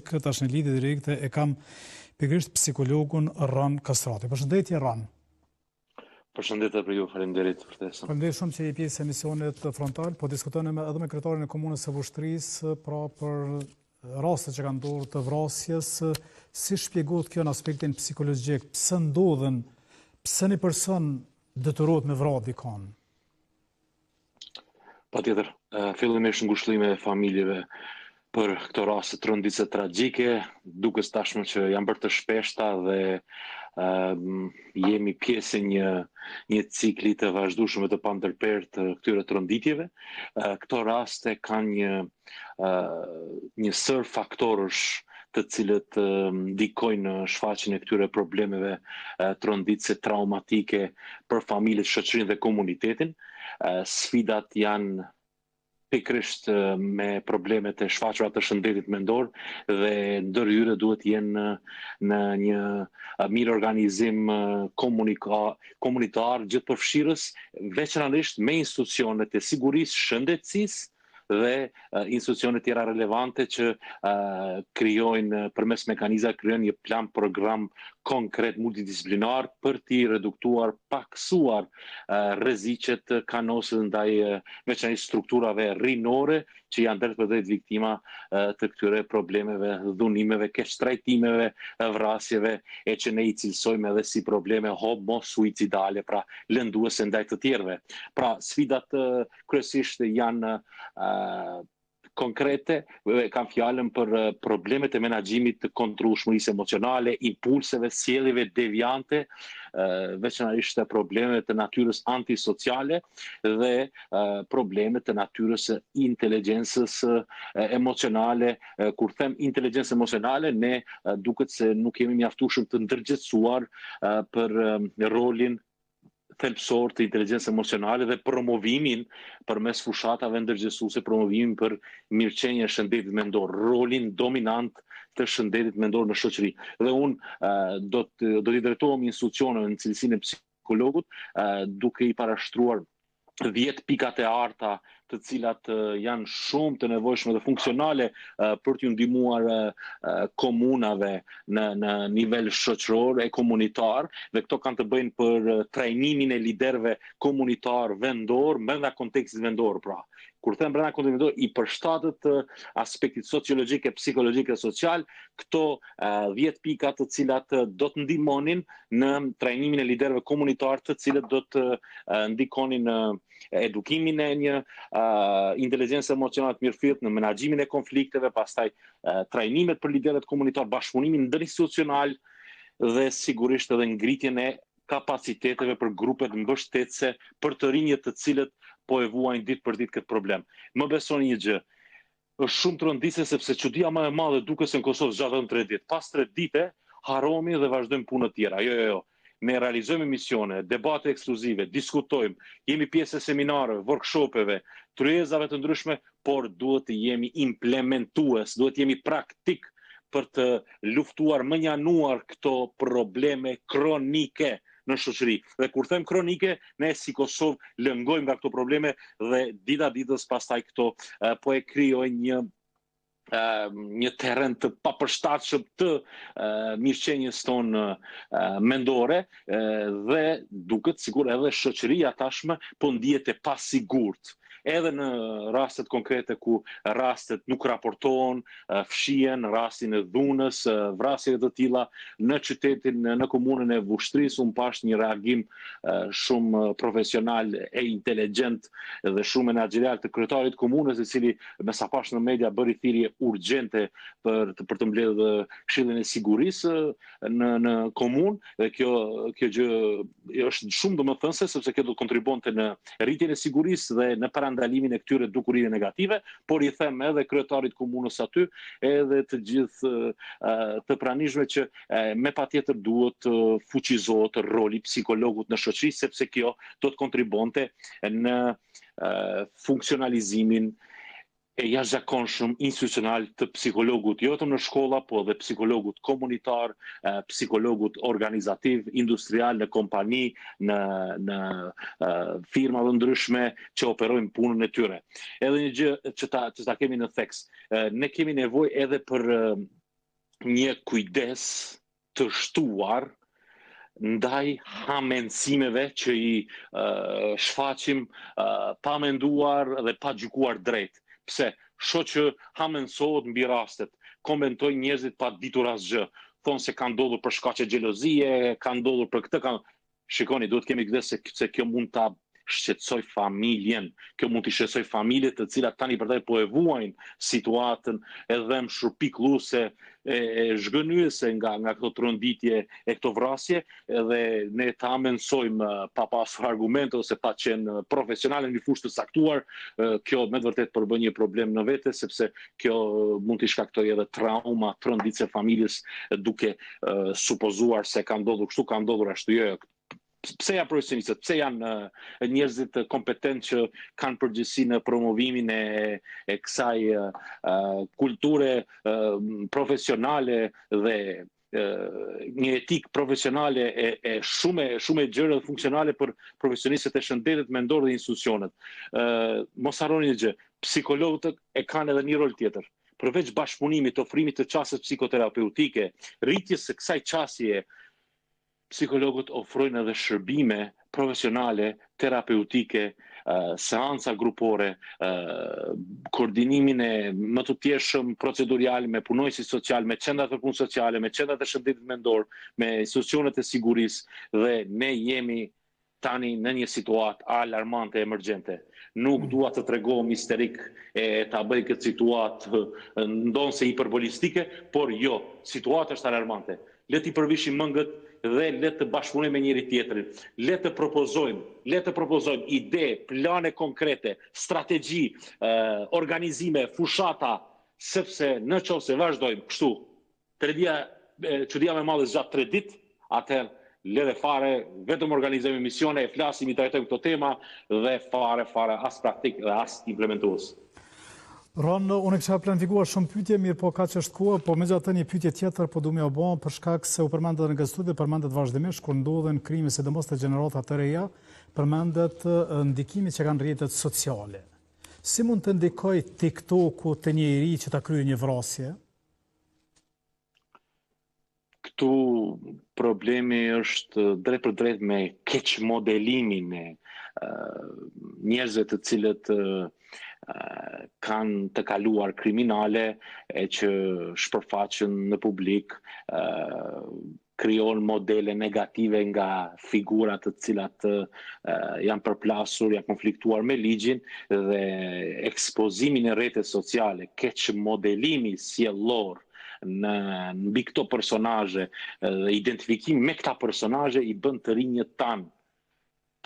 tek tash në lidhje direkte e kam pikërisht psikologun Rran Kastrati. Përshëndetje Rran. Përshëndetje për ju, faleminderit për ftesën. Faleminderit shumë që je pjesë e emisionit Frontal, po diskutojmë edhe me kryetarin e komunës së Vushtrinë pra për rastet që kanë ndodhur të vrasjes. Si shpjegohet kjo në aspektin psikologjik? Pse ndodhen? Pse një person detyrohet me vrarë dikon? Patjetër, fillimisht ngushëllime e familjeve për këto raste të rënditse tragjike, duke tashmë që janë bërë të shpeshta dhe jemi pjesë një cikli të vazhdueshëm të pandërprer të këtyre të rënditjeve. Këto raste kanë një sër faktorësh të cilët ndikojnë në shfaqjen e këtyre problemeve të rënditse traumatike për familjet, shoqërinë dhe komunitetin. Sfidat janë pikërisht me problemet e shfaqura të shëndetit mendor dhe ndërhyrë duhet jenë në një mirë organizim komunitar gjithëpërfshirës, veçanërisht me institucionet e sigurisë, shëndetësisë dhe institucionet tjera relevante që krijojnë përmes mekanizmave krijojnë një plan program konkret multidisiplinar për t'i reduktuar, paksuar rreziqet kanosur ndaj veçanërisht strukturave rinore që janë drejt për drejt viktima të këtyre problemeve, dhunimeve, keqtrajtimeve, vrasjeve, e që ne i cilësojmë edhe si probleme homo-suicidale, pra lënduese ndaj të tjerëve. Pra, sfidat kryesisht janë konkrete, kam fjalën për problemet e menaxhimit të kontrollueshmërisë emocionale, impulseve, sjelljeve deviante, veçanërisht probleme të natyrës antisociale dhe probleme të natyrës inteligjencës emocionale. Kur them inteligjencë emocionale, ne duket se nuk jemi mjaftueshëm të ndërgjegjësuar për rolin thelpsor të inteligjencës emocionale dhe promovimin përmes fushatave ndërgjegjësuese, promovimin për mirëqenien e shëndetit mendor, rolin dominant të shëndetit mendor në shoqëri. Dhe unë do t'i drejtohem institucioneve në cilësinë e psikologut, duke i parashtruar 10 pikat e arta të cilat janë shumë të nevojshme dhe funksionale për t'ju ndihmuar komunave në nivel shoqëror e komunitar, dhe këto kanë të bëjnë për trajnimin e liderëve komunitar vendor brenda kontekstit vendor, pra. Kur them brenda kontekstit vendor, i përshtatet aspektit sociologjik, psikologjik dhe social, këto 10 pika të cilat do të ndihmonin në trajnimin e liderëve komunitar, të cilët do të ndikonin edukimin e një inteligjencë emocionale të mirëfillt, në menaxhimin e konflikteve, pastaj trajnimet për liderët komunitar, bashkëpunimin ndërinstitucional dhe sigurisht edhe ngritjen e kapaciteteve për grupet mbështetëse për të rinjët të cilët po e vuajnë ditë për ditë këtë problem. Më besoni një gjë, është shumë të rëndësishme sepse çudia më e madhe duket se në Kosovë zgjatën 3 ditë. Pas 3 ditë harrohemi dhe vazhdojmë punët tjera. Jo. Ne realizojmë misione, debate ekskluzive, diskutojmë, jemi pjesë e seminareve, workshopeve, tryezave të ndryshme, por duhet të jemi implementues, duhet të jemi praktik për të luftuar, mënjanuar këto probleme kronike në shoqëri. Dhe kur them kronike, ne si Kosovë lëngojmë nga këto probleme dhe dita ditës pastaj këto po e krijojnë një terren të papërshtatshëm të mirëqenies tonë mendore dhe duket sigur edhe shoqëria tashmë po ndihet e pasigurt. Edhe në rastet konkrete ku rastet nuk raportohen, fshihen, rastin e dhunës, vrasjeve të tilla në qytetin, në komunën e Vushtrisë, unë pash një reagim shumë profesional e inteligjent dhe shumë menaxherial të kryetarit komunës, i cili me sa pash në media bëri thirrje urgjente për të mbledhë Këshillin e Sigurisë në komunë, dhe kjo gjë është shumë domethënëse sepse kjo do të kontribuonte në rritjen e sigurisë dhe në ndalimin e këtyre dukurive negative, por i them edhe kryetarit komunës aty, edhe të gjithë të pranishme që me patjetër duhet fuqizohet roli psikologut në shoqëri, sepse kjo do të kontribuonte në funksionalizimin e jashtëzakonshëm institucional të psikologut, jo vetëm në shkolla, po dhe psikologut komunitar, psikologut organizativ, industrial, në kompani, në firma të ndryshme që operojnë punën e tyre. Edhe një gjë që ta kemi në theks, ne kemi nevojë edhe për një kujdes të shtuar ndaj hamendësimeve që i shfaqim pa menduar dhe pa gjykuar drejt. Pse? Sho që hamendësohet mbi rastet, komentojnë njerëzit pa ditur asgjë, thonë se ka ndodhur për shkaqe xhelozie, ka ndodhur për këtë, Shikoni, duhet kemi kujdes se kjo mund ta shqetësoj familjen, kjo mund t'i shqetësoj familjet të cilat tani përdej po e vuajnë situatën edhe më shurpikluese e zhgënyese nga këto tronditje e këto vrasje, edhe ne ta amendsojmë pa pasur argumente ose pa qenë profesionale në një fushë të saktuar, kjo me të vërtet përbën një problem në vete, sepse kjo mund t'i shkaktoj edhe trauma, tronditje familjes, duke supozuar se ka ndodhur kështu, ka ndodhur ashtu. Jo, pse janë profesionistët, pse janë njerëzit kompetent që kanë përgjegjësi në promovimin e kësaj kulture profesionale dhe një etik profesionale e shumë gjëra funksionale për profesionistët e shëndetit mendor dhe institucionet. Mos harroni një gjë, psikologët e kanë edhe një rol tjetër. Përveç bashkëpunimit, ofrimit të çasteve psikoterapeutike, rritjes së kësaj çastje, psikologët ofrojnë edhe shërbime profesionale, terapeutike, seanca grupore, koordinimin e më të tjeshëm procedurial me punojësit social, me qendrat e punë sociale, me qendrat e shëndetit mendor, me institucionet e sigurisë, dhe ne jemi tani në një situatë alarmante, emergjente. Nuk dua të tregohem histerik e ta bëj këtë situatë ndonse hiperbolistike, por jo, situata është alarmante. Le t'i përvishim mëngët dhe le të bashkëpunojmë me njëri tjetrin. Le të propozojmë ide, plane konkrete, strategji, organizime, fushata, sepse në qoftë se vazhdojmë kështu, çudia më e madhe zgjat 3 ditë, atëherë le dhe fare, vetëm organizojmë misione, flasim, i trajtojmë këto tema dhe fare as praktik dhe as implementues. Ron, unë kisha planifikuar shumë pyetje, mirë po ka që është kohë, po megjithatë një pyetje tjetër po duam ja bëjmë për shkak se u përmendet në gazetë dhe përmendet vazhdimisht kur ndodhen krime, sidomos të gjenerata të reja, përmendet ndikimi që kanë rrjetet sociale. Si mund të ndikoj TikToku të një iri që ta kryejë një vrasje? Këtu problemi është drejt për drejt me keq modelimin e njerëzve të cilët kanë të kaluar kriminale e që shpërfaqen në publik, krijon modele negative nga figurat të cilat janë përplasur, janë konfliktuar me ligjin, dhe ekspozimin e rrjetet sociale, keq modelimi sjellor mbi këto personazhe dhe identifikimi me këta personazhe i bën të rinjët tanë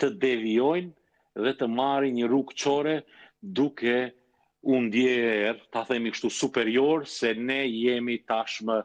të devijojnë dhe të marrin një rrugë çore duke u ndjerë, ta themi kështu, superior, se ne jemi tashmë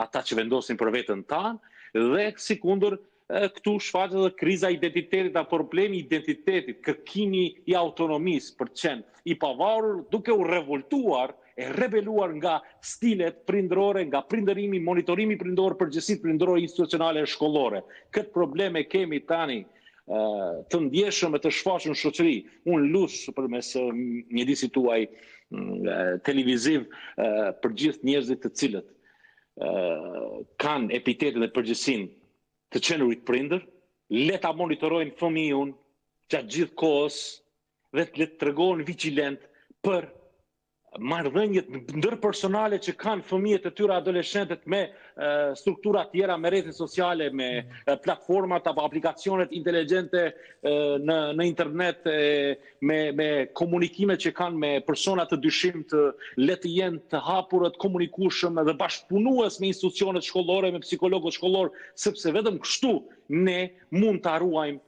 ata që vendosin për veten tanë, dhe sikundër këtu shfaqet edhe kriza identitetit, apo problemi identitetit, kërkimi i autonomisë për të qenë i pavarur, duke u revoltuar e rebeluar nga stilet prindërore, nga prindërimi, monitorimi prindor, përgjegjësitë prindërore institucionale e shkollore. Këtë probleme kemi tani të ndjeshëm e të shfaqur në shoqëri. Unë lush përmes mjedisit tuaj televiziv për gjithë njerëzit të cilët kanë epitetin dhe përgjegjësinë të qenurit prindër, le ta monitorojnë fëmijën gjatë gjithë kohës dhe le të tregojnë vigjilent për marrëdhëniet ndërpersonale që kanë fëmijët e tyre, adoleshentët, me struktura tjera, me rrjetet sociale, me platformat apo aplikacionet inteligjente në internet, me komunikimet që kanë me persona të dyshimt, le të jenë të hapur, të komunikueshëm dhe bashkëpunues me institucionet shkollore, me psikologët shkollor, sepse vetëm kështu ne mund ta ruajmë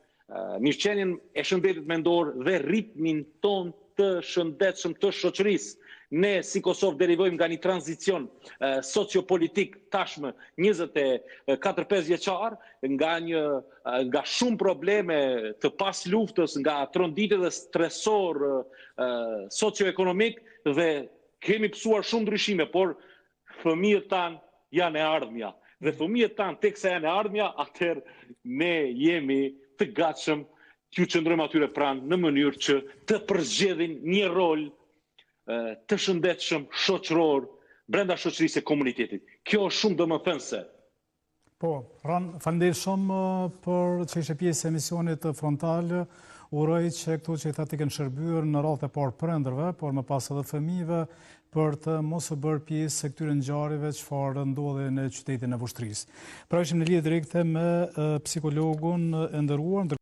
mirëqenien e shëndetit mendor dhe ritmin ton të shëndetshëm të shoqërisë. Ne si Kosovë derivojmë nga një tranzicion sociopolitik tashmë 24-5 vjeçar, nga shumë probleme të pas luftës, nga tronditje dhe stresor socioekonomik, dhe kemi pësuar shumë ndryshime, por fëmijët tanë janë e ardhmja. Dhe fëmijët tanë teksa janë e ardhmja, atëherë ne jemi të gatshëm që qëndrojmë atyre pranë në mënyrë që të përzgjedhin një rol të shëndetshëm, shoqëror brenda shoqërisë e komunitetit. Kjo është shumë domethënëse. Po, faleminderit shumë për që ishe pjesë e emisionit frontal. Uroj që këtu që i thati kënë shërbyer në radhë e parë prindërve, por më pas edhe fëmijëve, për të mos u bërë pjesë e këtyre ngjarjeve çfarë ndodhin në qytetin e Vushtrisë. Pra ishim në lidhje direkte me psikologun e nderuar